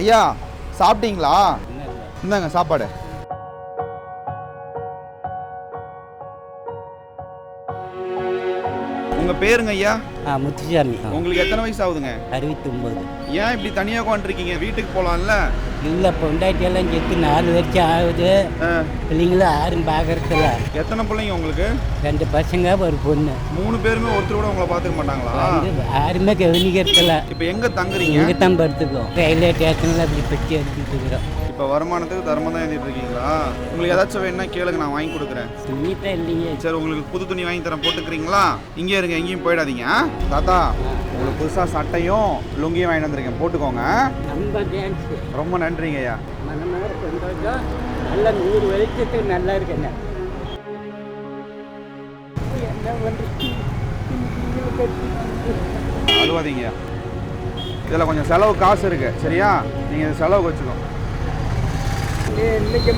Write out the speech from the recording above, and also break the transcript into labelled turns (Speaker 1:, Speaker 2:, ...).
Speaker 1: ஐயா சாப்பிட்டீங்களா? இந்தாங்க சாப்பாடு. உங்க பேருங்க ஐயா?
Speaker 2: முத்துசாமி.
Speaker 1: உங்களுக்கு எத்தனை வயசு ஆகுதுங்க?
Speaker 2: 69.
Speaker 1: ஏன் இப்படி தனியாக உட்காந்துருக்கீங்க? வீட்டுக்கு போகலாம்ல?
Speaker 2: இல்லை, பொண்டாட்டியெல்லாம் செத்து 4 வருஷம் ஆகுது. பிள்ளைங்களும் யாரும் பார்க்கறதில்ல.
Speaker 1: எத்தனை பிள்ளைங்க உங்களுக்கு?
Speaker 2: 2 பசங்க ஒரு பொண்ணு.
Speaker 1: 3 பேருமே ஒருத்தர் கூட உங்களை பார்த்துக்க மாட்டாங்களா?
Speaker 2: யாருமே கவனிக்கிறதில்ல.
Speaker 1: இப்போ எங்கே தங்குறீங்க?
Speaker 2: இங்கே தான் படுத்துக்கோம். ரயில்வே ஸ்டேஷனில் அப்படி பெட்டி எடுத்துட்டு இருக்கிறோம்.
Speaker 1: இப்போ வருமானத்துக்கு தர்மம் தான் எழுதிட்டு இருக்கீங்களா? உங்களுக்கு ஏதாச்சும் வேணும்னா கேளுங்க, நான் வாங்கி கொடுக்குறேன்.
Speaker 2: துணிதான் இல்லையே.
Speaker 1: சரி, உங்களுக்கு புது துணி வாங்கி தரேன், போட்டுக்கிறீங்களா? இங்கே இருங்க, எங்கேயும் போயிடாதீங்க. தாத்தா, உங்களுக்கு புதுசாக சட்டையும் லுங்கியும் வாங்கி வந்திருக்கேன், போட்டுக்கோங்க.
Speaker 2: ரொம்ப தேங்க்ஸ்.
Speaker 1: ரொம்ப நன்றிங்க ஐயா.
Speaker 2: மனமார சந்தோஷம். நல்ல 100 வருஷத்துக்கு நல்லா இருக்குங்க. என்ன பண்ணுறது?
Speaker 1: அழுவாதீங்க. இதில் கொஞ்சம் செலவு காசு இருக்குது, சரியா? நீங்கள் செலவுக்கு வச்சுக்கோங்க.
Speaker 2: என்னைக்கு